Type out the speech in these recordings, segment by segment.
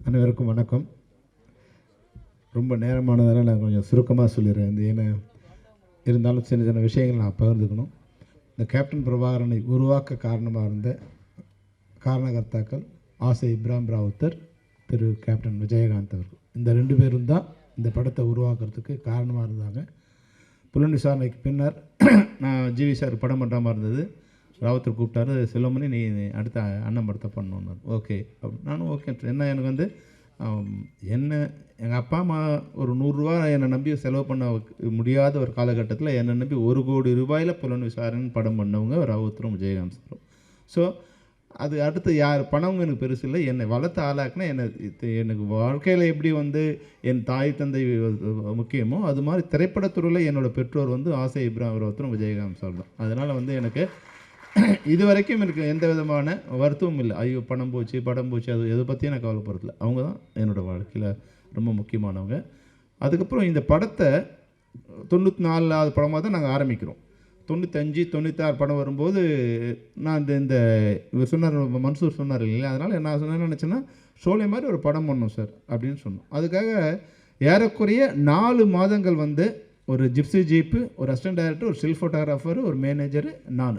அனைவருக்கும் வணக்கம். ரொம்ப நேரமானதால் நான் கொஞ்சம் சுருக்கமாக சொல்லிடுறேன். ஏன்னா இருந்தாலும் சின்ன சின்ன விஷயங்கள் நான் பகிர்ந்துக்கணும். இந்த கேப்டன் பிரபாகரனை உருவாக்க காரணமாக இருந்த காரணகர்த்தாக்கள் ஆசை இப்ராஹிம் ராவுத்தர், திரு கேப்டன் விஜயகாந்த் அவர்கள். இந்த 2 பேரும் தான் இந்த படத்தை உருவாக்குறதுக்கு காரணமாக இருந்தாங்க. புலன் விசாரணைக்கு பின்னர் நான் ஜிவி சார் படம் பண்ணுறாமல் இருந்தது. ராவுத்தர் கூப்பிட்டாரு, செல்வமணி நீ அடுத்த அண்ணன் படத்தை பண்ணணுன்னாரு. ஓகே நானும் ஓகே. என்ன எனக்கு வந்து என்ன எங்கள் அப்பா அம்மா ஒரு 100 ரூபா என்னை நம்பி செலவு பண்ண முடியாத ஒரு காலகட்டத்தில் என்னை நம்பி 1 கோடி ரூபாயில் புலன் விசாரணை படம் பண்ணவங்க ராவுத்தரும் விஜயகாந்த் சாரும். ஸோ அது அடுத்து யார் பணமும் எனக்கு பெருசு இல்லை. என்னை வளர்த்து ஆளாக்குனா எனக்கு வாழ்க்கையில் எப்படி வந்து என் தாய் தந்தை முக்கியமோ அது மாதிரி திரைப்படத்துறையில் என்னோடய பெற்றோர் வந்து ஆசை இப்ராஹிம் ராவுத்தரும் விஜயகாந்த் சார் தான். அதனால் வந்து எனக்கு இது வரைக்கும் எனக்கு எந்த விதமான வருத்தமும் இல்லை. ஐயோ பணம் போச்சு படம் போச்சு அது எதை பற்றியும் நான் கவலைப்படுறதில்ல. அவங்க தான் என்னோடய வாழ்க்கையில் ரொம்ப முக்கியமானவங்க. அதுக்கப்புறம் இந்த படத்தை 94வது படமாக தான் நாங்கள் ஆரம்பிக்கிறோம். 95 96 படம் வரும்போது நான் இந்த இவர் சொன்னார், மன்சூர் சொன்னார் இல்லைங்களா, அதனால் நான் சொன்ன நினச்சேன்னா ஷோலே மாதிரி ஒரு படம் பண்ணணும் சார் அப்படின்னு சொன்னோம். அதுக்காக ஏறக்குறைய 4 மாதங்கள் வந்து ஒரு ஜிப்சி ஜீப்பு, ஒரு அசிஸ்டன்ட் டைரக்டர், ஒரு ஸ்டில் ஃபோட்டோகிராஃபர், ஒரு மேனேஜரு, நான்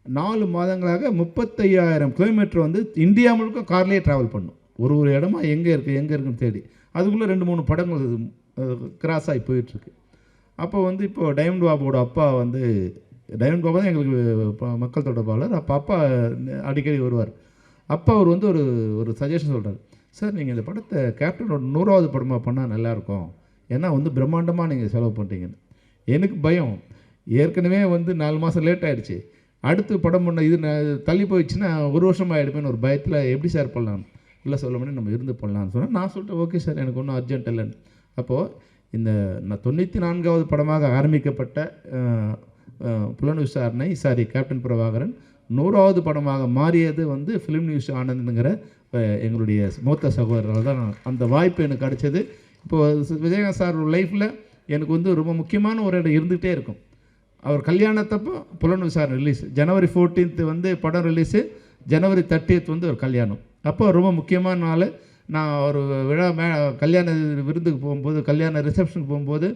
4 மாதங்களாக 35,000 கிலோமீட்டர் வந்து இந்தியா முழுக்க கார்லேயே ட்ராவல் பண்ணோம். ஒரு இடமா எங்கே இருக்குன்னு தேடி. அதுக்குள்ளே 2-3 படங்கள் கிராஸ் ஆகி போயிட்டுருக்கு. அப்போ வந்து இப்போது டைமண்ட் பாபுவோட அப்பா வந்து, டைமண்ட் பாபா தான் எங்களுக்கு மக்கள் தொடர்பாளர். அப்பா அடிக்கடி வருவார். அப்பா அவர் வந்து ஒரு சஜஷன் சொல்கிறார், சார் நீங்கள் இந்த படத்தை கேப்டனோட 100வது படமாக பண்ணால் நல்லாயிருக்கும், ஏன்னா வந்து பிரம்மாண்டமாக நீங்கள் செலவு பண்ணுறீங்கன்னு. எனக்கு பயம், ஏற்கனவே வந்து 4 மாதம் லேட் ஆகிடுச்சு, அடுத்து படம் பண்ண இது தள்ளி போயிடுச்சுன்னா 1 வருஷம் ஆகிடுமேன்னு ஒரு பயத்தில் எப்படி சார் பண்ணலாம், இல்லை சொல்ல முடியும் நம்ம இருந்து பண்ணலான்னு சொன்னால் நான் சொல்லிட்டு ஓகே சார் எனக்கு ஒன்றும் அர்ஜென்ட் இல்லைன்னு. அப்போது இந்த 94வது படமாக ஆரம்பிக்கப்பட்ட புலன் விசாரணை கேப்டன் பிரபாகரன் 100வது படமாக மாறியது வந்து ஃபிலிம் நியூஸ் ஆனந்துங்கிற எங்களுடைய மூத்த சகோதரர்கள் தான். அந்த வாய்ப்பு எனக்கு கிடைச்சது. இப்போது விஜயகாந்த் சார் லைஃப்பில் எனக்கு வந்து ரொம்ப முக்கியமான ஒரு இடம் இருந்துகிட்டே இருக்கும். அவர் கல்யாணத்தப்போ புலன் விசாரணை ரிலீஸ், ஜனவரி 14th வந்து படம் ரிலீஸு, ஜனவரி 30th வந்து ஒரு கல்யாணம். அப்போ ரொம்ப முக்கியமான நாள். நான் ஒரு விழா கல்யாண விருந்துக்கு போகும்போது, கல்யாண ரிசப்ஷனுக்கு போகும்போது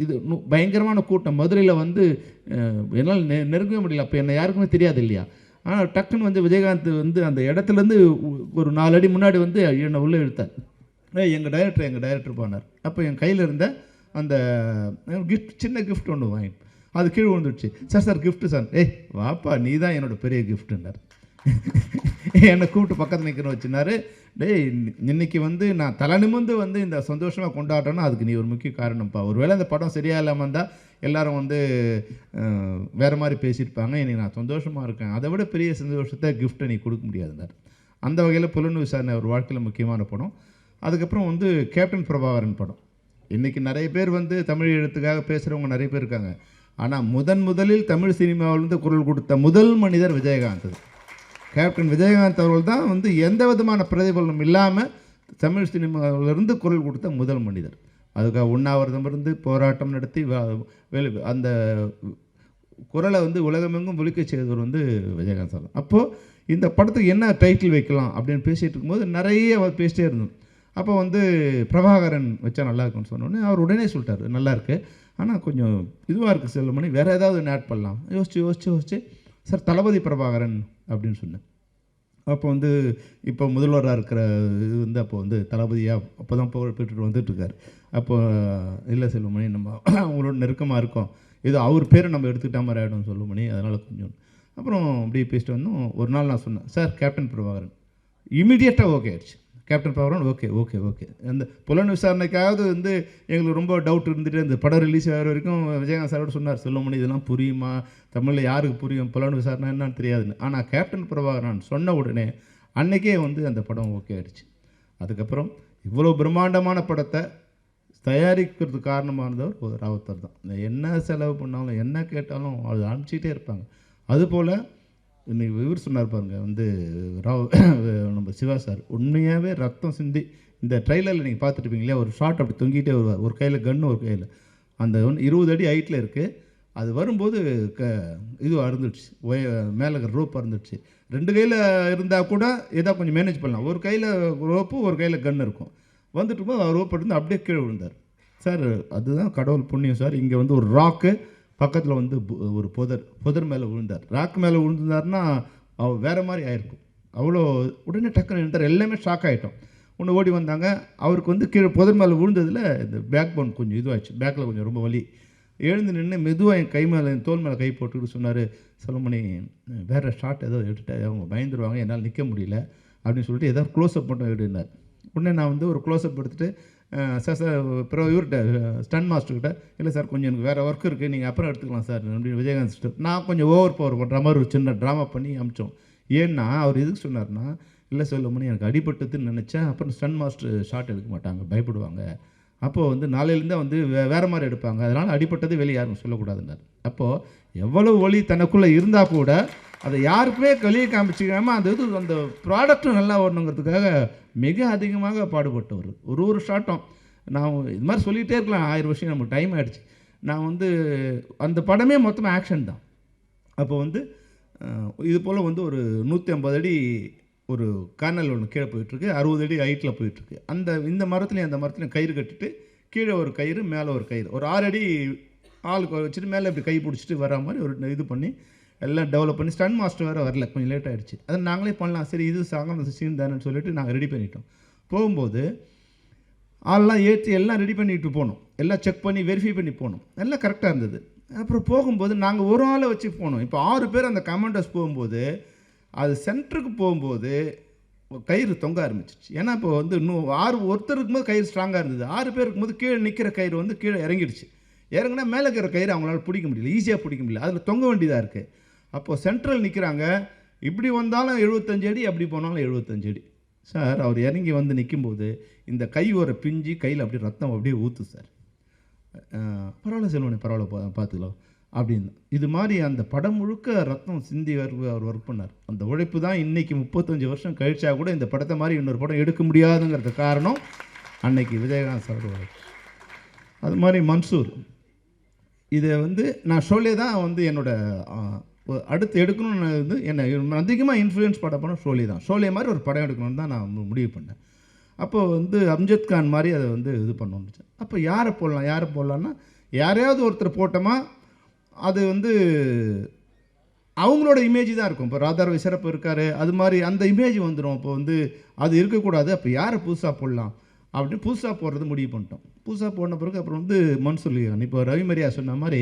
இது பயங்கரமான கூட்டம். மதுரையில் வந்து என்னால் நெருங்கவே முடியல. அப்போ என்னை யாருக்குமே தெரியாது இல்லையா. ஆனால் டக்குன்னு வந்து விஜயகாந்த் வந்து அந்த இடத்துலேருந்து ஒரு 4 அடி முன்னாடி வந்து என்னை உள்ளே இழுத்தார். எங்கள் டைரக்டர் போனார். அப்போ என் கையில் இருந்த அந்த சின்ன கிஃப்ட் ஒன்று வாங்கிட்டு அது கீழே விழுந்துடுச்சு. Sir gift sir. வாப்பா நீ தான் என்னோடய பெரிய கிஃப்ட்டுன்னார். என்னை கூப்பிட்டு பக்கத்தில் நிற்கணும் வச்சுனார். இன்னைக்கு வந்து நான் தலை நிமிர்ந்து வந்து இந்த சந்தோஷமாக கொண்டாடுறேன்னா அதுக்கு நீ ஒரு முக்கிய காரணம்ப்பா. ஒருவேளை அந்த படம் சரியாக இல்லாமல் இருந்தால் எல்லோரும் வந்து வேறு மாதிரி பேசியிருப்பாங்க. இன்னைக்கு நான் சந்தோஷமாக இருக்கேன், அதை விட பெரிய சந்தோஷத்தை கிஃப்ட்டை நீ கொடுக்க முடியாதுன்னார். அந்த வகையில் புலன் விசாரணை ஒரு வாழ்க்கையில் முக்கியமான படம். அதுக்கப்புறம் வந்து கேப்டன் பிரபாகரன் படம். இன்றைக்கி நிறைய பேர் வந்து தமிழ் எழுத்துக்காக பேசுகிறவங்க நிறைய பேர் இருக்காங்க. ஆனால் முதலில் தமிழ் சினிமாவிலிருந்து குரல் கொடுத்த முதல் மனிதர் விஜயகாந்த். கேப்டன் விஜயகாந்த் அவர்கள் தான் வந்து எந்த விதமான பிரதிபலனும் இல்லாமல் தமிழ் சினிமாவிலிருந்து குரல் கொடுத்த முதல் மனிதர். அதுக்காக உண்ணாவிரதம் இருந்து போராட்டம் நடத்தி அந்த குரலை வந்து உலகமெங்கும் ஒலிக்க செய்தவர் வந்து விஜயகாந்த் சார். அப்போது இந்த படத்துக்கு என்ன டைட்டில் வைக்கலாம் அப்படின்னு பேசிகிட்டு இருக்கும்போது நிறைய பேசிட்டே இருந்தோம். அப்போ வந்து பிரபாகரன் வச்சா நல்லா இருக்குன்னு சொன்னோன்னே அவர் உடனே சொல்லிட்டார், நல்லா இருக்கு, ஆனால் கொஞ்சம் இதுவாக இருக்குது செல்வமணி, வேறு ஏதாவது ஆட் பண்ணலாம். யோசிச்சு சார் தளபதி பிரபாகரன் அப்படின்னு சொன்னேன். அப்போ வந்து இப்போ முதல்வராக இருக்கிற இது வந்து அப்போ வந்து தளபதியாக அப்போ தான் புகழ் பெற்றுட்டு வந்துட்டுருக்கார். அப்போ இல்லை செல்வமணி, நம்ம அவங்களோட நெருக்கமாக இருக்கோம், ஏதோ அவர் பேரை நம்ம எடுத்துக்கிட்ட மாதிரி ஆகிடும் செல்வமணி, அதனால் கொஞ்சம். அப்புறம் அப்படி பேசிட்டு வந்தோம். ஒரு நாள் நான் சொன்னேன், சார் கேப்டன் பிரபாகரன். இமீடியட்டாக ஓகே ஆயிடுச்சு. Captain Prabhakaran okay. அந்த புலன் விசாரணைக்காவது வந்து எங்களுக்கு ரொம்ப டவுட் இருந்துகிட்டே இந்த படம் ரிலீஸ் ஆகிற வரைக்கும் விஜயகாந்த் சாரோட சொன்னார், செல்வமணி இதெல்லாம் புரியுமா, தமிழில் யாருக்கு புரியும், புலன் விசாரணை என்னன்னு தெரியாதுன்னு. ஆனால் கேப்டன் பிரபாகரன் சொன்ன உடனே அன்றைக்கே வந்து அந்த படம் ஓகே ஆகிடுச்சு. அதுக்கப்புறம் இவ்வளோ பிரம்மாண்டமான படத்தை தயாரிக்கிறதுக்கு காரணமானதவர் ஒரு ராவுத்தர் தான். என்ன செலவு பண்ணாலும் என்ன கேட்டாலும் அது அனுப்பிச்சிட்டே இருப்பாங்க. அதுபோல் இன்னைக்கு இவர் சொன்னார் பாருங்க, வந்து நம்ம சிவா சார் உண்மையாகவே ரத்தம் சிந்தி இந்த ட்ரெய்லரில் நீங்கள் பார்த்துருப்பீங்களே, ஒரு ஷார்ட் அப்படி தொங்கிட்டே வருவார், ஒரு கையில் கன்று ஒரு கையில். அந்த 20 அடி ஹைட்டில் இருக்குது, அது வரும்போது இது அறுந்துடுச்சு, மேலே இருக்கிற ரோப் அறுந்துடுச்சு. 2 கையில் இருந்தால் கூட ஏதோ கொஞ்சம் மேனேஜ் பண்ணலாம். ஒரு கையில் ரோப்பு, ஒரு கையில் கன் இருக்கும். வந்துட்டு போது ரோப் எடுத்து அப்படியே கீழே விழுந்தார். சார் அதுதான் கடவுள் புண்ணியம் சார். இங்கே வந்து ஒரு ராக்கு பக்கத்தில் வந்து ஒரு புதர் மேலே விழுந்தார். ராக்கு மேலே விழுந்தாருன்னா அவர் வேறு மாதிரி ஆயிருக்கும். அவ்வளோ உடனே டக்குன்னு நின்றார். எல்லாமே ஷாக் ஆகிட்டோம். ஒன்று ஓடி வந்தாங்க. அவருக்கு வந்து கீழே புதர் மேலே விழுந்ததில் இந்த பேக் போன் கொஞ்சம் இதுவாகிடுச்சு, பேக்கில் கொஞ்சம் ரொம்ப வலி. எழுந்து நின்று மெதுவாக என் கை மேலே, என் தோல் மேலே கை போட்டுக்கிட்டு சொன்னார், செல்வமணி வேறு ஷாட் ஏதோ எடுத்துட்டு அவங்க பயந்துருவாங்க, என்னால் நிற்க முடியல அப்படின்னு சொல்லிட்டு ஏதாவது க்ளோஸ்அப் மட்டும் எடுனார். உடனே நான் வந்து ஒரு க்ளோஸ்அப் எடுத்துகிட்டு சார் அப்புறம் இவர்கிட்ட ஸ்டன் மாஸ்டர்கிட்ட, இல்லை சார் கொஞ்சம் எனக்கு வேறு ஒர்க் இருக்குது, நீங்கள் அப்புறம் எடுத்துக்கலாம் சார் அப்படின்னு விஜயகாந்த் சிஸ்டர். நான் கொஞ்சம் ஓவர் பவர் பண்ணுற மாதிரி ஒரு சின்ன ட்ராமா பண்ணி அமிச்சோம். ஏன்னா அவர் எதுக்கு சொன்னார்னா, இல்லை செல்வமணி எனக்கு அடிபட்டதுன்னு நினச்சேன், அப்புறம் ஸ்டன் மாஸ்டர் ஷாட் எடுக்க மாட்டாங்க, பயப்படுவாங்க, அப்போது வந்து நாளையிலேருந்தே வந்து வேறு மாதிரி எடுப்பாங்க, அதனால் அடிப்பட்டது வெளியே யாரும் சொல்லக்கூடாதுன்னார். அப்போது எவ்வளோ ஒளி தனக்குள்ளே இருந்தால் கூட அதை யாருக்குமே வெளியே காமிச்சிக்காமல் அந்த ப்ராடக்ட்டும் நல்லா வரணுங்கிறதுக்காக மிக அதிகமாக பாடுபட்டவர். ஒரு ஷாட்டும் நான் இது மாதிரி சொல்லிகிட்டே இருக்கலாம், 1000 வருஷம் நமக்கு டைம் ஆகிடுச்சு. நான் வந்து அந்த படமே மொத்தமாக ஆக்ஷன் தான். அப்போ வந்து இது போல் வந்து ஒரு 150 அடி ஒரு கார்னல் ஒன்று கீழே போயிட்டுருக்கு, 60 அடி ஹைட்டில் போயிட்டுருக்கு. இந்த மரத்துலையும் அந்த மரத்துலையும் கயிறு கட்டிட்டு கீழே ஒரு கயிறு மேலே ஒரு கயிறு, ஒரு 6 அடி ஆளுக்கு வச்சுட்டு மேலே இப்படி கை பிடிச்சிட்டு வர மாதிரி ஒரு இது பண்ணி எல்லாம் டெவலப் பண்ணி, ஸ்டன் மாஸ்டர் வேறு வரல, கொஞ்சம் லேட் ஆகிடுச்சு. அதை நாங்களே பண்ணலாம், சரி இது சாங் சீன் தானேன்னு சொல்லிட்டு நாங்கள் ரெடி பண்ணிட்டோம். போகும்போது ஆள்லாம் ஏற்றி எல்லாம் ரெடி பண்ணிட்டு போனோம், எல்லாம் செக் பண்ணி வெரிஃபை பண்ணி போனோம், எல்லாம் கரெக்டாக இருந்தது. அப்புறம் போகும்போது நாங்கள் ஒரு ஆளை வச்சு போனோம். இப்போ 6 பேர் அந்த கமாண்டர்ஸ் போகும்போது அது சென்டருக்கு போகும்போது கயிறு தொங்க ஆரம்பிச்சிச்சு. ஏன்னா இப்போ வந்து இன்னும் 6 ஒருத்தர் இருக்கும்போது கயிறு ஸ்ட்ராங்காக இருந்தது, 6 பேர் இருக்கும்போது கீழே நிற்கிற கயிறு வந்து கீழே இறங்கிடுச்சு. இறங்கினா மேலே இருக்கிற கயிறு அவங்களால பிடிக்க முடியல, ஈஸியாக பிடிக்க முடியல, அதில் தொங்க வேண்டியதாக இருக்குது. அப்போது சென்ட்ரல் நிற்கிறாங்க, இப்படி வந்தாலும் 75 அடி, அப்படி போனாலும் 75 அடி. சார் அவர் இறங்கி வந்து நிற்கும்போது இந்த கை ஒரு பிஞ்சு கையில் அப்படியே ரத்தம் அப்படியே ஊற்று சார். பரவாயில்ல செல்வனே, பரவாயில்ல பார்த்துக்கலாம் அப்படின்னு. இது மாதிரி அந்த படம் முழுக்க ரத்தம் சிந்தி அவர் ஒர்க் பண்ணார். அந்த உழைப்பு தான் இன்றைக்கி 35 வருஷம் கழிச்சா கூட இந்த படத்தை மாதிரி இன்னொரு படம் எடுக்க முடியாதுங்கிறது காரணம் அன்னைக்கு விஜயகாந்த் சார் உழைப்பு. அது மாதிரி மன்சூர், இதை வந்து நான் ஷோலே தான் வந்து என்னோடய அடுத்து எடுக்கணும்னு வந்து என்னை அதிகமாக இன்ஃப்ளூயன்ஸ் படம் ஷோலே தான். ஷோலே மாதிரி ஒரு படம் எடுக்கணும்னு தான் நான் முடிவு பண்ணேன். அப்போது வந்து அம்ஜத் கான் மாதிரி அதை வந்து இது பண்ணணுச்சு. அப்போ யாரை போடலான்னா யாரையாவது ஒருத்தர் போட்டோமா அது வந்து அவங்களோட இமேஜ் தான் இருக்கும். இப்போ ராதார் விசரப்பு இருக்கார், அது மாதிரி அந்த இமேஜ் வந்துடும். இப்போ வந்து அது இருக்கக்கூடாது, அப்போ யாரை புதுசாக போடலாம் அப்படின்னு புதுசாக போடுறது முடிவு பண்ணிட்டோம். புதுசாக போன பிறகு அப்புறம் வந்து மன்சூர் அலிகான், இப்போ ரவி மரியா சொன்ன மாதிரி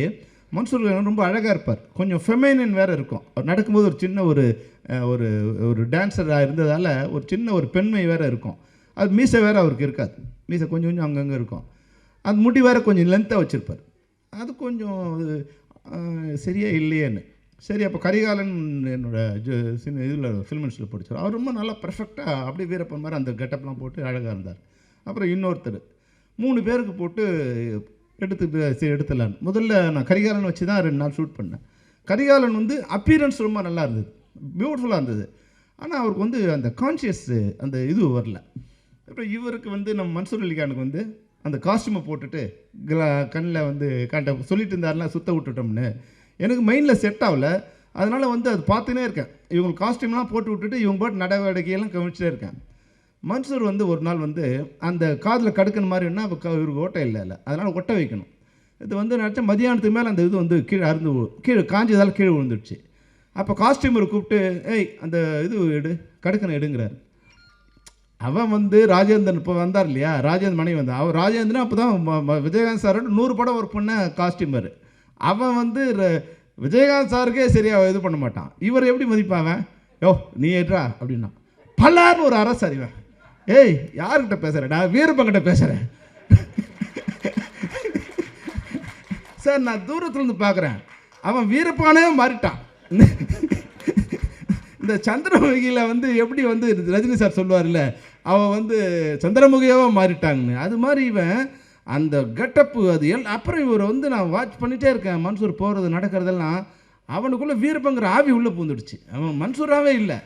மன்சூர் அலிகான் ரொம்ப அழகாக இருப்பார், கொஞ்சம் ஃபெமைனின் வேறு இருக்கும். அவர் நடக்கும்போது ஒரு சின்ன ஒரு ஒரு டான்ஸராக இருந்ததால் ஒரு சின்ன ஒரு பெண்மை வேறு இருக்கும். அது மீசை வேறு அவருக்கு இருக்காது, மீசை கொஞ்சம் கொஞ்சம் அங்கங்கே இருக்கும். அது முடி வேறு கொஞ்சம் லென்த்தாக வச்சுருப்பார். அது கொஞ்சம் சரியாக இல்லையேன்னு சரி அப்போ கரிகாலன் என்னோடய இதில் ஃபில்மென்ஸில் படித்தார். அவர் ரொம்ப நல்லா பர்ஃபெக்டாக அப்படியே வீரப்பன் மாதிரி அந்த கெட்டப்லாம் போட்டு அழகாக இருந்தார். அப்புறம் இன்னொருத்தர் 3 பேருக்கு போட்டு எடுத்துடலான்னு முதல்ல நான் கரிகாலன் வச்சு தான் 2 நாள் ஷூட் பண்ணேன். கரிகாலன் வந்து அப்பீரன்ஸ் ரொம்ப நல்லா இருந்தது, பியூட்டிஃபுல்லாக இருந்தது. ஆனால் அவருக்கு வந்து அந்த கான்ஷியஸ் அந்த இது வரல. அப்புறம் இவருக்கு வந்து நம்ம மன்சூர் அலிகானுக்கு வந்து அந்த காஸ்டியூமை போட்டுட்டு கண்ணில் வந்து சொல்லிட்டு இருந்தாருலாம் சுத்த விட்டுட்டோம்னு எனக்கு மைண்டில் செட் ஆகலை. அதனால் வந்து அது பார்த்துனே இருக்கேன். இவங்களுக்கு காஸ்டியூம்லாம் போட்டு விட்டுட்டு இவங்க பாட்டு நடவடிக்கையெல்லாம் கவனிச்சிட்டே இருக்கேன். மன்சூர் வந்து ஒரு நாள் வந்து அந்த காதில் கடுக்கணும் மாதிரின்னா அப்போ இவருக்கு ஓட்டை இல்லை, அதனால் ஒட்ட வைக்கணும். இது வந்து நினச்சா மதியானத்துக்கு மேலே அந்த இது வந்து கீழே காஞ்சதால் கீழே விழுந்துடுச்சு. அப்போ காஸ்டியூமரை கூப்பிட்டு அந்த இது கடுக்கனை எடுங்கிறார். அவன் வந்து ராஜேந்திரன் இப்போ வந்தார் இல்லையா, ராஜேந்திரன் மனைவி வந்தான். அவர் ராஜேந்திரன் அப்போ தான் விஜயகாந்த் சாரோட 100 படம் ஒர்க் பண்ண காஸ்டியூமர். அவன் வந்து விஜயகாந்த் சாருக்கே சரியாக இது பண்ண மாட்டான். இவர் எப்படி மதிப்பாவன்? யோ நீ ஏற்றா அப்படின்னா பல்லார்னு ஒரு அரசு அறிவன். யார்கிட்ட பேசுகிறேன்? நான் வீரப்பங்கிட்ட பேசுகிறேன் சார். நான் தூரத்துலேருந்து பார்க்குறேன், அவன் வீரப்பானே மாறிட்டான். இந்த சந்திரமுகியில் வந்து எப்படி வந்து ரஜினி சார் சொல்லுவார்ல, அவன் வந்து சந்திரமுகியாவாக மாறிட்டாங்கன்னு, அது மாதிரி இவன் அந்த கெட்டப்பு அது அப்புறம் இவர் வந்து நான் வாட்ச் பண்ணிகிட்டே இருக்கேன். மன்சூர் போகிறது நடக்கிறதெல்லாம் அவனுக்குள்ளே வீரப்பங்கிற ஆவி உள்ளே பூந்துடுச்சு. அவன் மன்சூராகவே இல்லை.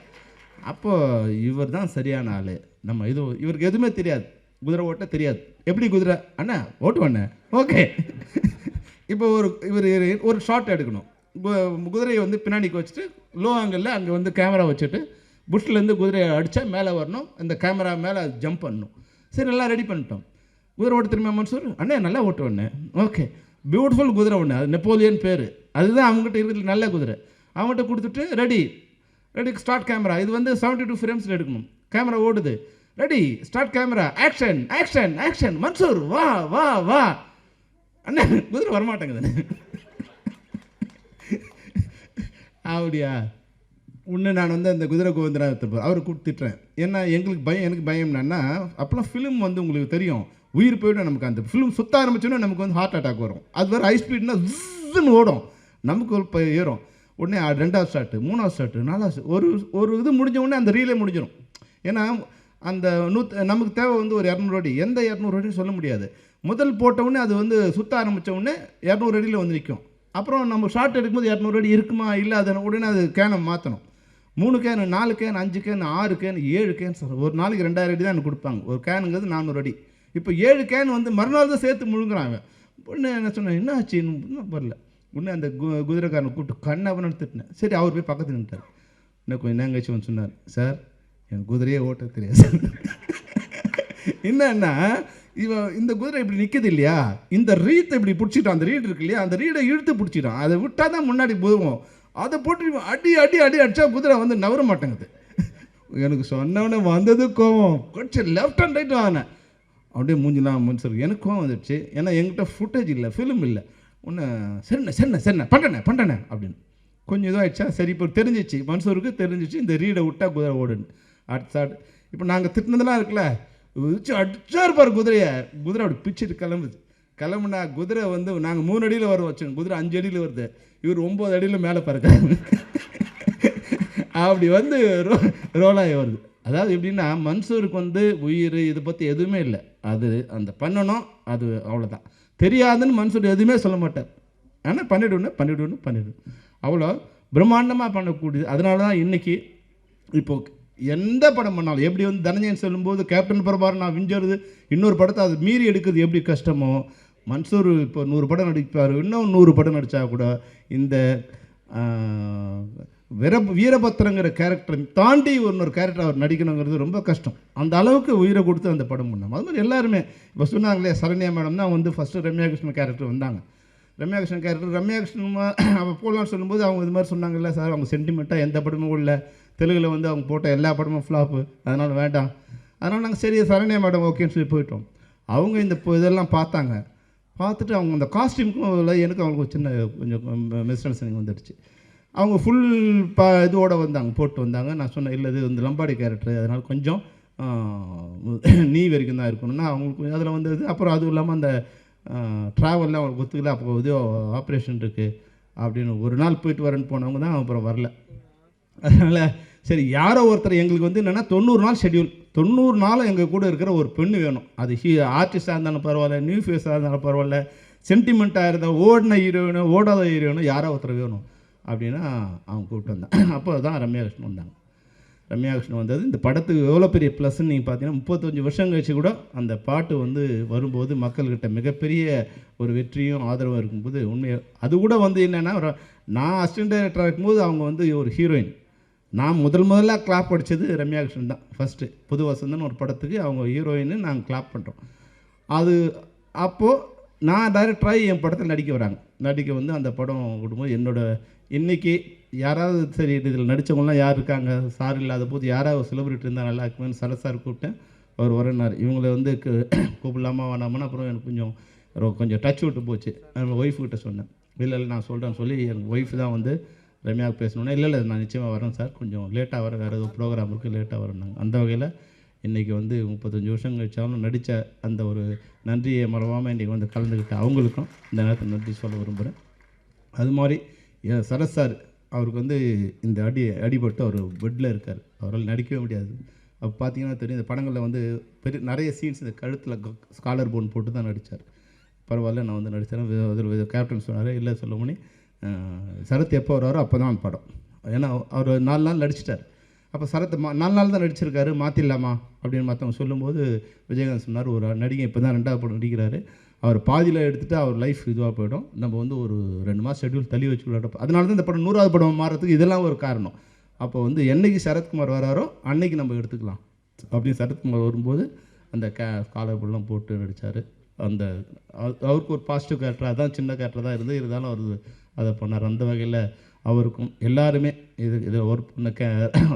அப்போது இவர் தான் சரியான ஆள். நம்ம இவருக்கு எதுவுமே தெரியாது, குதிரை ஓட்ட தெரியாது. எப்படி குதிரை அண்ணா ஓட்டுவாண்ணே, ஓகே இப்போ இவர் ஒரு ஷாட் எடுக்கணும். குதிரையை வந்து பின்னாடிக்கு வச்சுட்டு லோ ஆங்கிளில் அங்கே வந்து கேமரா வச்சுட்டு புஷ்லேருந்து குதிரையை அடித்தா மேலே வரணும், இந்த கேமரா மேலே ஜம்ப் பண்ணணும். சரி, எல்லாம் ரெடி பண்ணிட்டோம். குதிரை ஓட்ட திரும்ப மன்சூர் அண்ணே நல்லா ஓட்டுவேண்ணே. ஓகே, பியூட்டிஃபுல் குதிரை ஒன்று, அது நெப்போலியன் பேர், அதுதான் அவங்ககிட்ட இருக்கிற நல்ல குதிரை. அவங்ககிட்ட கொடுத்துட்டு ரெடி ஸ்டார்ட் கேமரா. இது வந்து 72 ஃப்ரேம்ஸில் எடுக்கணும். கேமரா ஓடுது, ready start camera, action action action, Mansoor வா வா வா. அண்ணே குதிரை வரமாட்டேங்குதுண்ணே. அப்படியா, ஒன்று நான் வந்து அந்த குதிரை கோவிந்தராஜ் அவரை கூப்பிட்டுறேன். ஏன்னா எனக்கு பயம்னா அப்போலாம் ஃபிலிம் வந்து உங்களுக்கு தெரியும், உயிர் போய்டும். நமக்கு அந்த ஃபிலிம் சுற்ற ஆரம்பிச்சோன்னா நமக்கு வந்து ஹார்ட் அட்டாக் வரும். அது வேறு ஹை ஸ்பீட்னா ஜின்னு ஓடும், நமக்கு இப்போ ஏறும். உடனே 2வது ஷாட்டு, 3வது ஷாட்டு, 4வது ஒரு இது முடிஞ்ச உடனே அந்த ரீலே முடிஞ்சிடும். ஏன்னா அந்த நமக்கு தேவை வந்து ஒரு 200 அடி. எந்த 200 அடின்னு சொல்ல முடியாது. முதல் போட்டவுடனே அது வந்து சுற்ற ஆரம்பித்த உடனே 200 அடியில் வந்து நிற்கும். அப்புறம் நம்ம ஷார்ட் எடுக்கும்போது 200 அடி இருக்குமா இல்லை, அதை உடனே அது கேனை மாற்றணும். 3 can, 4 can, 5 can, 6 can, 7 can sir. ஒரு நாளைக்கு 2000 அடி தான் எனக்கு கொடுப்பாங்க. ஒரு கேனுங்கிறது 400 அடி. இப்போ 7 கேன் வந்து மறுநாள் தான் சேர்த்து முழுங்குறாங்க. உடனே என்ன சொன்னேன், என்ன ஆச்சு இன்னும் வரல. உடனே அந்த குதிரைக்காரனை கூப்பிட்டு கண்ணவன் எடுத்துட்டேன். சரி, அவர் போய் பக்கத்தில் நின்ட்டார். இன்னும் கொஞ்சம் நேங்கச்சு வந்து சொன்னார், சார் எனக்கு குதிரையே ஓட்ட தெரியாது சார். என்னன்னா இவன் இந்த குதிரை இப்படி நிற்கிது இல்லையா, இந்த ரீத்தை இப்படி பிடிச்சிட்டான். அந்த ரீட் இருக்கு இல்லையா, அந்த ரீடை இழுத்து பிடிச்சிட்டான். அதை விட்டால் தான் முன்னாடி போதும். அதை போட்டு அடி அடி அடி அடித்தா குதிரை வந்து நவர மாட்டேங்குது. எனக்கு சொன்னவனே வந்தது கோவம். கொஞ்சம் லெஃப்ட் அண்ட் ரைட் வாங்கினேன். அப்படியே மூஞ்சிலாம் மனுஷருக்கு எனக்கு கோவம் வந்துடுச்சு. ஏன்னா என்கிட்ட ஃபுட்டேஜ் இல்லை, ஃபிலிம் இல்லை. ஒன்று சரிண்ணே பண்ணுறேண்ணே அப்படின்னு கொஞ்சம் இதாகிடுச்சா. சரி, இப்போ தெரிஞ்சிச்சு, மனுஷருக்கு தெரிஞ்சிச்சு இந்த ரீடை விட்டால் குதிரை ஓடுன்னு. அடுத்த இப்போ நாங்கள் திட்டினதெல்லாம் இருக்குல்ல, வச்சு அடிச்சா இருப்பார் குதிரையை. குதிரை அப்படி பிச்சுட்டு கிளம்புனா குதிரை வந்து நாங்கள் 3 அடியில் வர வச்சோம், குதிரை 5 அடியில் வருது. இவர் 9 அடியில் மேலே பறக்கிறாரு. அப்படி வந்து ரோலாகி வருது. அதாவது எப்படின்னா மன்சூருக்கு வந்து உயிர் இதை பற்றி எதுவுமே இல்லை. அது அந்த பண்ணணும், அது அவ்வளோதான். தெரியாதுன்னு மன்சூர் எதுவுமே சொல்ல மாட்டார். ஆனால் பண்ணிவிடுவேன். அவ்வளோ பிரம்மாண்டமாக பண்ணக்கூடியது. அதனால தான் இன்றைக்கி இப்போது எந்த படம் பண்ணாலும் எப்படி வந்து தனஞ்சயன் சொல்லும்போது கேப்டன் பிரபாகரன் நான் விஞ்சறது, இன்னொரு படத்தை அது மீறி எடுக்கிறது எப்படி கஷ்டமோ, மன்சூர் இப்போ 100 படம் நடிப்பார். இன்னும் 100 படம் நடித்தா கூட இந்த வீரபத்திரங்கிற கேரக்டரை தாண்டி இன்னொரு கேரக்டர் அவர் நடிக்கணுங்கிறது ரொம்ப கஷ்டம். அந்த அளவுக்கு உயிரை கொடுத்து அந்த படம் பண்ணோம். அது மாதிரி எல்லாருமே இப்போ சொன்னாங்களே, சரண்யா மேடம் தான் வந்து ஃபஸ்ட்டு ரம்யா கிருஷ்ணன் கேரக்டர் வந்தாங்க. ரம்யா கிருஷ்ணன் அவள் போகலான்னு சொல்லும்போது அவங்க இது மாதிரி சொன்னாங்கல்ல சார், அவங்க சென்டிமெண்ட்டாக எந்த படமும் இல்லை, தெலுங்கில் வந்து அவங்க போட்ட எல்லா படமும் ஃப்ளாப்பு, அதனால் வேண்டாம். அதனால் நாங்கள் சரி சரண்யா மேடம் ஓகேன்னு சொல்லி போயிட்டோம். அவங்க இந்த இதெல்லாம் பார்த்துட்டு அவங்க அந்த காஸ்டியூமுக்கும் எனக்கு அவங்களுக்கு சின்ன கொஞ்சம் மிஸ் அண்டர்ஸ்டாண்டிங் வந்துடுச்சு. அவங்க ஃபுல் இதோடு போட்டு வந்தாங்க. நான் சொன்னேன், இல்லை இது வந்து லம்பாடி கேரக்டர், அதனால் கொஞ்சம் நீ வரைக்கும் தான் இருக்கணும்னா அவங்களுக்கு அதில் வந்தது. அப்புறம் அதுவும் இல்லாமல் அந்த ட்ராவலில் அவங்களுக்கு ஒத்துக்கல. அப்போ இது ஆப்ரேஷன் இருக்குது அப்படின்னு ஒரு நாள் போயிட்டு வரேன்னு போனவங்க தான் அப்புறம் வரல. அதனால் சரி, யாரோ ஒருத்தர் எங்களுக்கு வந்து என்னென்னா 90 நாள் ஷெட்யூல், 90 நாளும் எங்கள் கூட இருக்கிற ஒரு பெண்ணு வேணும். அது ஆர்டிஸ்டாக இருந்தாலும் பரவாயில்ல, நியூ ஃபேஸாக இருந்தாலும் பரவாயில்ல, சென்டிமெண்ட்டாக இருந்தால் ஓடின ஹீரோயினோ ஓடாத ஹீரோயினோ யாரோ ஒருத்தர் வேணும் அப்படின்னா அவங்க கூப்பிட்டு வந்தாங்க. அப்போ தான் ரம்யா கிருஷ்ணன் வந்தாங்க. ரம்யா கிருஷ்ணன் வந்தது இந்த படத்துக்கு எவ்வளோ பெரிய ப்ளஸ்ன்னு நீங்கள் பார்த்தீங்கன்னா 35 வருஷம் கழிச்சு கூட அந்த பாட்டு வந்து வரும்போது மக்கள்கிட்ட மிகப்பெரிய ஒரு வெற்றியும் ஆதரவும் இருக்கும்போது உண்மையாக அது கூட வந்து என்னென்னா, நான் அசிஸ்டன்ட் டைரக்டராக இருக்கும்போது அவங்க வந்து ஒரு ஹீரோயின். நான் முதல்ல கிளாப் அடித்தது ரம்யா கிருஷ்ணன் தான். ஃபஸ்ட்டு புது வசந்தன் ஒரு படத்துக்கு அவங்க ஹீரோயின்னு நாங்கள் கிளாப் பண்ணுறோம். அது அப்போது நான் டைரக்டராகி என் படத்தில் நடிக்க வந்து அந்த படம் விடும்போது இன்றைக்கி யாராவது சரி இதில் நடித்தவங்களாம் யார் இருக்காங்க சார் இல்லாத போது யாராவது செலிபிரிட்டி இருந்தால் நல்லா இருக்குமேனு சார் கூப்பிட்டேன். அவர் வரனார். இவங்களை வந்து கூப்பிடலாமா வேணாமன்னு அப்புறம் எனக்கு கொஞ்சம் டச் விட்டு போச்சு. எங்கள் ஒய்ஃப்கிட்ட சொன்னேன், இல்லை நான் சொல்கிறேன்னு சொல்லி எங்கள் ஒய்ஃப் தான் வந்து ரம்யாவுக்கு பேசணுன்னா, இல்லை நான் நிச்சயமாக வரேன் சார், கொஞ்சம் லேட்டாக வரேன், வேறு ஏதோ ப்ரோக்ராம் இருக்குது லேட்டாக வரேன்னாங்க. அந்த வகையில் இன்றைக்கி வந்து 35 வருஷம் கழிச்சாலும் நடித்த அந்த ஒரு நன்றியை மறவாமல் இன்றைக்கி வந்து கலந்துக்கிட்ட அவங்களுக்கும் இந்த நேரத்தில் நன்றி சொல்ல விரும்புகிறேன். அது மாதிரி சரத் சார் அவருக்கு வந்து இந்த அடிபட்டு அவர் பெட்டில் இருக்கார், அவரால் நடிக்கவே முடியாது. அப்போ பார்த்தீங்கன்னா தெரியும், இந்த படங்களில் வந்து நிறைய சீன்ஸ் இந்த கழுத்தில் ஸ்காலர் போன் போட்டு தான் நடித்தார். பரவாயில்ல நான் வந்து நடித்தேன். அதில் கேப்டன் சொன்னார், இல்லை சொல்ல சரத் எப்போ வர்றாரோ அப்போ தான் படம். ஏன்னா அவர் 4 நாள் நடிச்சிட்டார். அப்போ சரத் 4 நாள் தான் நடிச்சிருக்காரு, மாற்றிடலாமா அப்படின்னு மற்றவங்க சொல்லும்போது விஜயகாந்த் சொன்னார், ஒரு நடிகை இப்போ தான் 2வது படம் நடிக்கிறாரு, அவர் பாதியில் எடுத்துகிட்டு அவர் லைஃப் இதுவாக போயிடும், நம்ம வந்து ஒரு 2 மாதம் ஷெட்யூல் தள்ளி வச்சு விளையாட. அதனால தான் இந்த படம் 100வது படம் மாறுறதுக்கு இதெல்லாம் ஒரு காரணம். அப்போ வந்து என்னைக்கு சரத்குமார் வராரோ அன்னைக்கு நம்ம எடுத்துக்கலாம் அப்படின்னு சரத்குமார் வரும்போது அந்த காலர்லாம் போட்டு நடித்தார். அந்த அவருக்கு ஒரு பாசிட்டிவ் கேரக்டர், அதான் சின்ன கேரக்டர் தான் இருந்தாலும் அவர் அதை பண்ணார். அந்த வகையில் அவருக்கும் எல்லாருமே இது ஒர்க் பண்ண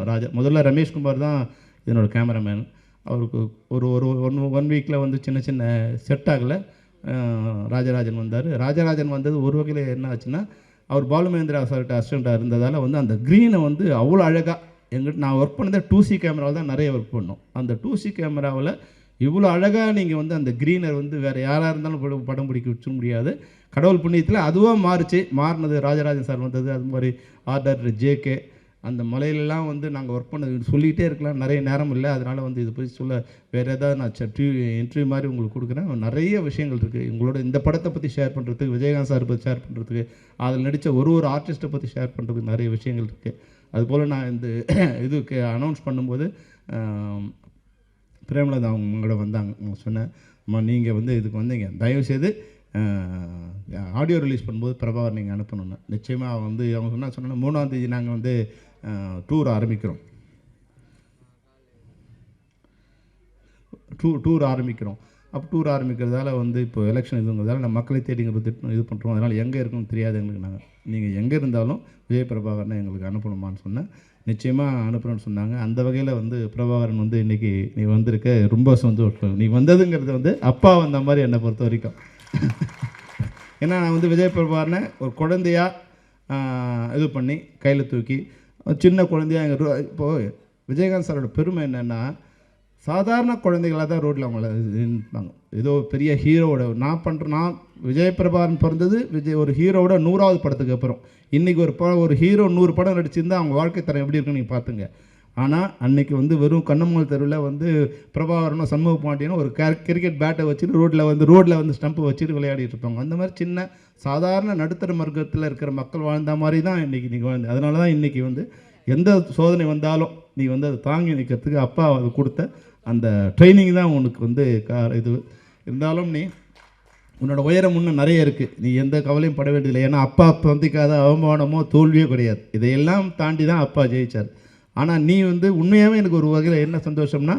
ராஜா, முதல்ல ரமேஷ்குமார் தான் இதனோட கேமராமேன். அவருக்கு ஒரு ஒரு 1 வீக்கில் வந்து சின்ன சின்ன செட் ஆகலை. ராஜராஜன் வந்தார். ராஜராஜன் வந்தது ஒரு வகையில் என்ன ஆச்சுன்னா, அவர் பாலுமகேந்திரா சார்கிட்ட அசிஸ்டண்ட்டாக இருந்ததால் வந்து அந்த க்ரீனை வந்து அவ்வளோ அழகாக எங்கிட்ட நான் ஒர்க் பண்ணதே 2C கேமராவில் தான் நிறைய ஒர்க் பண்ணோம். அந்த 2C கேமராவில் இவ்வளோ அழகாக நீங்கள் வந்து அந்த க்ரீனர் வந்து வேறு யாராக இருந்தாலும் படம் பிடிக்க வச்ச முடியாது. கடவுள் புண்ணியத்தில் அதுவாக மாறினது ராஜராஜன் சார் வந்தது. அது மாதிரி ஆர்டர் JK அந்த மலையிலலாம் வந்து நாங்கள் ஒர்க் பண்ணது சொல்லிகிட்டே இருக்கலாம், நிறைய நேரம் இல்லை, அதனால் வந்து இது போய் சொல்ல வேறு ஏதாவது நான் இன்டர்வியூ மாதிரி உங்களுக்கு கொடுக்குறேன். நிறைய விஷயங்கள் இருக்குது உங்களோட இந்த படத்தை பற்றி ஷேர் பண்ணுறதுக்கு, விஜயகாந்த் சார் பற்றி ஷேர் பண்ணுறதுக்கு, அதில் நடித்த ஒரு ஆர்டிஸ்ட்டை பற்றி ஷேர் பண்ணுறதுக்கு நிறைய விஷயங்கள் இருக்குது. அதுபோல் நான் இந்த இதுக்கு அனௌன்ஸ் பண்ணும்போது பிரேமலதா அவங்களோட வந்தாங்க. அவங்க சொன்னேன், அம்மா நீங்கள் வந்து இதுக்கு வந்தீங்க, தயவுசெய்து ஆடியோ ரிலீஸ் பண்ணும்போது பிரபாகர் நீங்கள் அனுப்பணுன்னு. நிச்சயமாக வந்து அவங்க சொன்னால் 3ஆம் தேதி நாங்கள் வந்து டூர் ஆரம்பிக்கிறோம். அப்போ டூர் ஆரம்பிக்கிறதால வந்து இப்போ எலெக்ஷன் இதுங்கிறதால நம்ம மக்களை தேடிங்கிறது இது பண்ணுறோம். அதனால் எங்கே இருக்குன்னு தெரியாது எங்களுக்கு. நாங்கள் நீங்கள் எங்கே இருந்தாலும் விஜய் பிரபாகரனை எங்களுக்கு அனுப்பணுமான்னு சொன்னேன். நிச்சயமாக அனுப்புகிறேன்னு சொன்னாங்க. அந்த வகையில் வந்து பிரபாகரன் வந்து இன்றைக்கி நீ வந்திருக்க ரொம்ப சந்தோஷம். நீ வந்ததுங்கிறது வந்து அப்பா வந்த மாதிரி என்னை பொறுத்த வரைக்கும். ஏன்னா நான் வந்து விஜய் பிரபாகரனை ஒரு குழந்தையாக இது பண்ணி கையில் தூக்கி சின்ன குழந்தையாக எங்கள் இப்போது விஜயகாந்த் சாரோட பெருமை என்னென்னா, சாதாரண குழந்தைகளாக தான் ரோட்டில் அவங்கள நிற்பாங்க. ஏதோ பெரிய ஹீரோவோட நான் விஜய் பிரபாகரன் பிறந்தது ஒரு ஹீரோவோட 100வது படத்துக்கு அப்புறம். இன்றைக்கி ஒரு ஹீரோ 100 படம் நடிச்சிருந்தால் அவங்க வாழ்க்கை தரம் எப்படி இருக்குன்னு நீங்கள் பார்த்துங்க. ஆனால் அன்றைக்கி வந்து வெறும் கண்ணமங்கல் தெருவில் வந்து பிரபாகரனும் சண்முக பாண்டியனும் ஒரு கிரிக்கெட் பேட்டை வச்சுட்டு ரோட்டில் வந்து ஸ்டம்பை வச்சுட்டு விளையாடிட்டு இருப்பாங்க. அந்த மாதிரி சின்ன சாதாரண நடுத்தர வர்க்கத்தில் இருக்கிற மக்கள் வாழ்ந்த மாதிரி தான் இன்றைக்கி நீங்கள் வாழ்ந்து. அதனால தான் இன்றைக்கி வந்து எந்த சோதனை வந்தாலும் நீ வந்து அதை தாங்கி நிற்கிறதுக்கு அப்பா அது கொடுத்த அந்த ட்ரைனிங் தான் உனக்கு வந்து இது. இருந்தாலும் நீ உன்னோட உயரம் இன்னும் நிறைய இருக்குது, நீ எந்த கவலையும் பட வேண்டியதில்லை. ஏன்னா அப்பா சந்திக்காத அவமானமோ தோல்வியோ கிடையாது. இதையெல்லாம் தாண்டி தான் அப்பா ஜெயித்தார். ஆனால் நீ வந்து உண்மையாகவே எனக்கு ஒரு வகையில் என்ன சந்தோஷம்னா,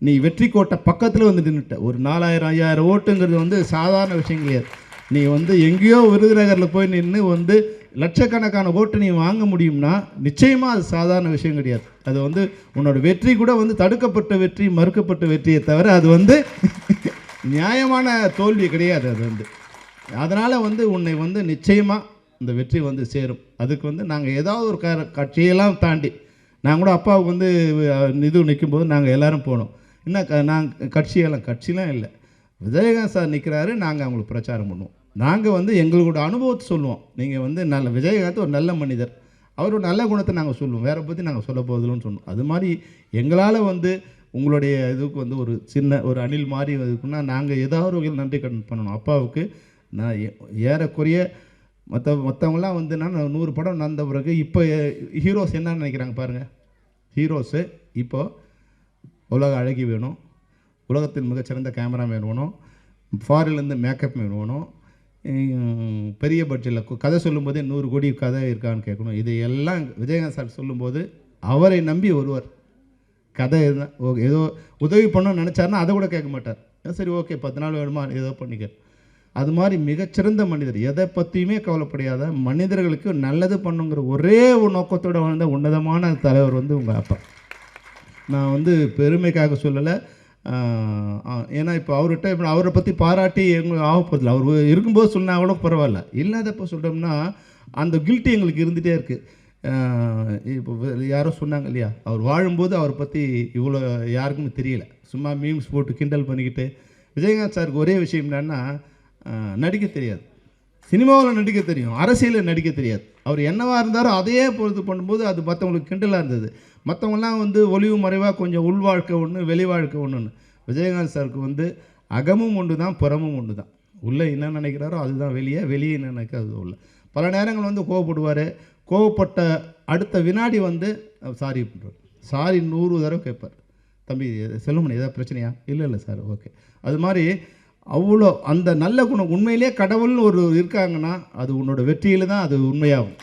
நீ வெற்றி கோட்டை பக்கத்தில் வந்து நின்றுட்ட. ஒரு 4000 5000 ஓட்டுங்கிறது வந்து சாதாரண விஷயம் கிடையாது. நீ வந்து எங்கேயோ விருதுநகரில் போய் நின்று வந்து லட்சக்கணக்கான ஓட்டு நீ வாங்க முடியும்னா நிச்சயமாக அது சாதாரண விஷயம் கிடையாது. அது வந்து உன்னோட வெற்றி கூட வந்து தடுக்கப்பட்ட வெற்றி, மறுக்கப்பட்ட வெற்றியை தவிர அது வந்து நியாயமான தோல்வி கிடையாது. அது வந்து அதனால் வந்து உன்னை வந்து நிச்சயமாக இந்த வெற்றி வந்து சேரும். அதுக்கு வந்து நாங்கள் ஏதாவது ஒரு கட்சியெல்லாம் தாண்டி நான் கூட அப்பாவுக்கு வந்து இது நிற்கும்போது நாங்கள் எல்லோரும் போனோம். நாங்கள் கட்சியெல்லாம் இல்லை, விஜயகாந்த் சார் நிற்கிறாரு, நாங்கள் அவங்களுக்கு பிரச்சாரம் பண்ணுவோம். நாங்கள் வந்து எங்களோட அனுபவத்தை சொல்லுவோம். நீங்கள் வந்து விஜயகாந்த் ஒரு நல்ல மனிதர், அவரோட நல்ல குணத்தை நாங்கள் சொல்லுவோம், வேறு பற்றி நாங்கள் சொல்ல போதில்லைன்னு சொன்னோம். அது மாதிரி எங்களால் வந்து உங்களுடைய இதுக்கு வந்து ஒரு சின்ன ஒரு அணில் மாதிரி இருக்குன்னா நாங்கள் ஏதாவது ஒரு வகையில் நன்றி கடன் பண்ணணும் அப்பாவுக்கு. நான் ஏறக்குறைய மற்றவங்களாம் வந்து நான் 100 படம் நடந்த பிறகு இப்போ ஹீரோஸ் என்ன நினைக்கிறாங்க பாருங்கள். ஹீரோஸு இப்போது உலக அழகி வேணும், உலகத்தின் மிகச்சிறந்த கேமராமேன் வேணும், ஃபாரின்லேருந்து மேக்கப் மேன் வேணும், பெரிய பட்ஜெட்டில் கதை சொல்லும்போதே 100 கோடி கதை இருக்கான்னு கேட்கணும். இதையெல்லாம் விஜயகாந்த் சார் சொல்லும்போது அவரை நம்பி ஒருவர் கதை ஏதோ உதவி பண்ணணும்னு நினச்சாருன்னா அதை கூட கேட்க மாட்டார். சரி ஓகே 10 நாள் வேணுமா ஏதோ பண்ணிக்க. அது மாதிரி மிகச்சிறந்த மனிதர், எதை பற்றியுமே கவலைப்படாத மனிதர்களுக்கு நல்லது பண்ணுங்கிற ஒரே ஒரு நோக்கத்தோடு வாழ்ந்த உன்னதமான தலைவர் வந்து உங்கள் அப்பா. நான் வந்து பெருமைக்காக சொல்லலை, ஏன்னா இப்போ அவரை பற்றி பாராட்டி எங்களுக்கு ஆகப்போதில்லை. அவர் இருக்கும்போது சொன்னால் கூட பரவாயில்ல, இல்லாதப்போ சொல்கிறோம்னா அந்த கில்ட்டி எங்களுக்கு இருந்துகிட்டே இருக்குது. இப்போ யாரோ சொன்னாங்க இல்லையா, அவர் வாழும்போது அவரை பற்றி இவ்வளோ யாருக்குமே தெரியல, சும்மா மீம்ஸ் போட்டு கிண்டல் பண்ணிக்கிட்டு. விஜயகாந்த் சாருக்கு ஒரே விஷயம் என்னன்னா, நடிக்க தெரியாது, சினிமாவில் நடிக்க தெரியும், அரசியலில் நடிக்க தெரியாது. அவர் என்னவாக இருந்தாரோ அதையே பொறுத்து பண்ணும்போது அது மற்றவங்களுக்கு கிண்டலாக இருந்தது. மற்றவங்களாம் வந்து ஒளிவு மறைவாக கொஞ்சம் உள் வாழ்க்கை ஒன்று, வெளி வாழ்க்கை ஒன்றுன்னு. விஜயகாந்த் சாருக்கு வந்து அகமும் ஒன்று தான், புறமும் ஒன்று தான். உள்ளே என்ன நினைக்கிறாரோ அதுதான் வெளியே, வெளியே என்ன நினைக்கிறது உள்ள. பல நேரங்கள் வந்து கோவப்படுவார், கோவப்பட்ட அடுத்த வினாடி வந்து சாரி பண்ணுறார், சாரி 100 தடவை கேட்பார். தம்பி செல்வமணி ஏதாவது பிரச்சனையா? இல்லை சார், ஓகே. அது மாதிரி அவ்வளோ அந்த நல்ல குணம். உண்மையிலே கடவுள்னு ஒரு இருக்காங்கன்னா அது உன்னோட வெற்றியில் தான் அது உண்மையாகும்.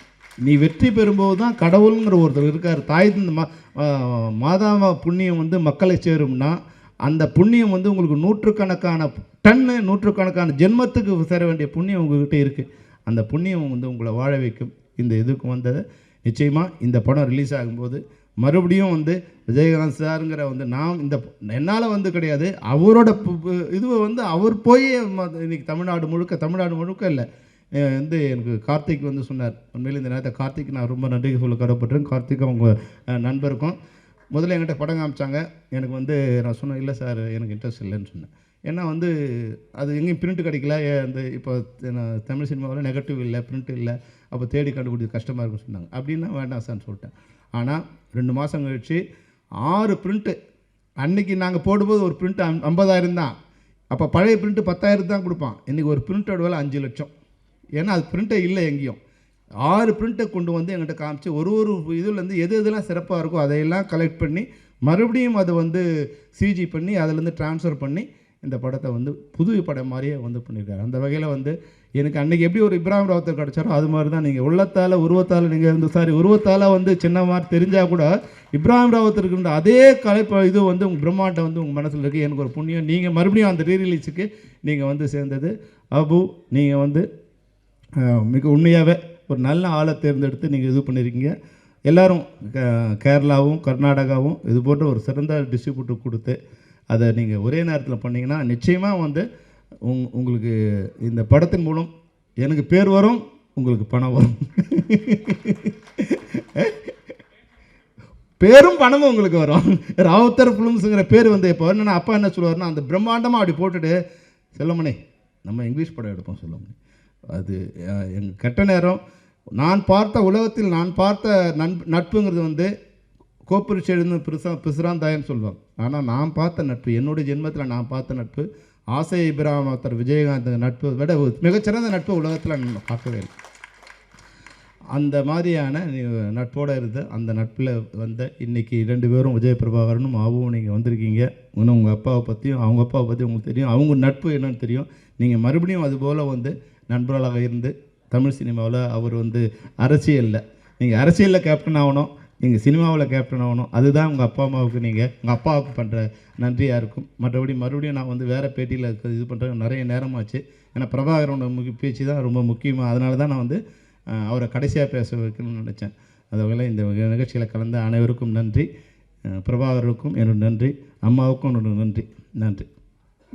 நீ வெற்றி பெறும்போது தான் கடவுளுங்கிற ஒருத்தர் இருக்கார். தாய் மாதாவ புண்ணியம் வந்து மக்களை சேரும்னா அந்த புண்ணியம் வந்து உங்களுக்கு நூற்றுக்கணக்கான நூற்றுக்கணக்கான ஜென்மத்துக்கு சேர வேண்டிய புண்ணியம் உங்கள்கிட்ட இருக்குது. அந்த புண்ணியம் வந்து உங்களை வாழ வைக்கும். இந்த இதுக்கு வந்ததை நிச்சயமாக இந்த படம் ரிலீஸ் ஆகும்போது மறுபடியும் வந்து விஜயகாந்த் சாருங்கிற வந்து நான் இந்த என்னால் வந்து கிடையாது, அவரோட இதுவை வந்து அவர் போய் இன்றைக்கி தமிழ்நாடு முழுக்க இல்லை வந்து எனக்கு கார்த்திக் வந்து சொன்னார். உண்மையில் இந்த நேரத்தை கார்த்திக் நான் ரொம்ப நன்றி சொல்ல கடப்பட்டுறேன். கார்த்திக் அவங்க நண்பருக்கும் முதல்ல என்கிட்ட படம் காமிச்சாங்க. எனக்கு வந்து நான் சொன்னேன், இல்லை சார் எனக்கு இன்ட்ரெஸ்ட் இல்லைன்னு சொன்னேன். ஏன்னா வந்து அது எங்கேயும் பிரிண்ட்டு கிடைக்கல. அந்த இப்போ தமிழ் சினிமாவில் நெகட்டிவ் இல்லை, பிரிண்ட்டு இல்லை, அப்போ தேடி கண்டுபிடிச்சி கஷ்டமாக இருக்குன்னு சொன்னாங்க. அப்படின்னா வேண்டாம் சார்ன்னு சொல்லிட்டேன். ஆனால் 2 மாதம் கழித்து 6 பிரிண்ட்டு. அன்றைக்கி நாங்கள் போடும்போது ஒரு பிரிண்ட்டு 50,000 தான். அப்போ பழைய பிரிண்ட்டு 10,000 தான் கொடுப்பான். இன்றைக்கி ஒரு பிரிண்ட்டோட வேலை 5 லட்சம். ஏன்னா அது பிரிண்ட்டே இல்லை எங்கேயும். 6 பிரிண்ட்டை கொண்டு வந்து எங்கிட்ட காமிச்சு ஒரு இதுலேருந்து எதெல்லாம் சிறப்பாக இருக்கோ அதையெல்லாம் கலெக்ட் பண்ணி மறுபடியும் அதை வந்து சிஜி பண்ணி அதிலேருந்து ட்ரான்ஸ்ஃபர் பண்ணி இந்த படத்தை வந்து புது படம் மாதிரியே வந்து பண்ணியிருக்காரு. அந்த வகையில் வந்து எனக்கு அன்றைக்கி எப்படி ஒரு இப்ராஹிம் ராவுத்தர் கிடச்சாரோ அது மாதிரி தான் நீங்கள் உருவத்தால் நீங்கள் உருவத்தால் வந்து சின்ன மாதிரி தெரிஞ்சால் கூட இப்ராஹிம் ராவுத்தருக்கு இருந்த அதே இது வந்து உங்கள் பிரம்மாண்டம் வந்து உங்கள் மனசில் இருக்குது. எனக்கு ஒரு புண்ணியம் நீங்கள் மறுபடியும் அந்த ரீரிலீஸுக்கு நீங்கள் வந்து சேர்ந்தது. அபு நீங்கள் வந்து மிக உண்மையாகவே ஒரு நல்ல ஆளை தேர்ந்தெடுத்து நீங்கள் இது பண்ணியிருக்கீங்க. எல்லோரும் கேரளாவும் கர்நாடகாவும் இது போன்ற ஒரு சிறந்த டிஸ்ட்ரிபியூட்டர் கொடுத்து அதை நீங்கள் ஒரே நேரத்தில் பண்ணிங்கன்னா நிச்சயமாக வந்து உங்களுக்கு இந்த படத்தின் மூலம் எனக்கு பேர் வரும், உங்களுக்கு பணம் வரும். பேரும் பணமும் உங்களுக்கு வரும். ராவுத்தர் ஃபிலிம்ஸுங்கிற பேர் வந்து இப்போ என்னென்னா அப்பா என்ன சொல்லுவார்னா அந்த பிரம்மாண்டமாக அப்படி போட்டுட்டு செல்வமணி நம்ம இங்கிலீஷ் படம் எடுப்போம் செல்வமணி. அது எங்கள் கெட்ட நேரம். உலகத்தில் நான் பார்த்த நட்புங்கிறது வந்து கோப்பரிச்சு எழுந்து பிசுராந்தாயன்னு சொல்லுவாங்க. ஆனால் நான் பார்த்த நட்பு, என்னுடைய ஜென்மத்தில் நான் பார்த்த நட்பு ஆசை இப்ராஹிம் ராவுத்தர் விஜயகாந்த் நட்பு விட மிகச்சிறந்த நட்பு உலகத்தில் நான் பார்க்கவே இல்லை. அந்த மாதிரியான நட்போடு இருந்து அந்த நட்பில் வந்த இன்றைக்கி 2 பேரும் விஜய் பிரபாகரனும் ஆவும் நீங்கள் வந்திருக்கீங்க. இன்னும் உங்கள் அப்பாவை பற்றியும் அவங்க அப்பாவை பற்றி உங்களுக்கு தெரியும், அவங்க நட்பு என்னன்னு தெரியும். நீங்கள் மறுபடியும் அதுபோல் வந்து நண்பர்களாக இருந்து தமிழ் சினிமாவில் அவர் வந்து நீங்கள் அரசியலில் கேப்டன் ஆகணும், நீங்கள் சினிமாவில் கேப்டன் ஆகணும். அதுதான் உங்கள் அப்பா அம்மாவுக்கு உங்கள் அப்பாவுக்கு பண்ணுற நன்றியாக இருக்கும். மறுபடியும் நான் வந்து வேறு பேட்டியில் இது பண்ணுறேன், நிறைய நேரமாச்சு. ஏன்னா பிரபாகரனோட பேச்சு தான் ரொம்ப முக்கியமாக. அதனால தான் நான் வந்து அவரை கடைசியாக பேச வைக்கணும்னு நினச்சேன். அதுவகையில் இந்த நிகழ்ச்சியில் கலந்த அனைவருக்கும் நன்றி. பிரபாகருக்கும் என்னோட நன்றி, அம்மாவுக்கும் என்னோட நன்றி.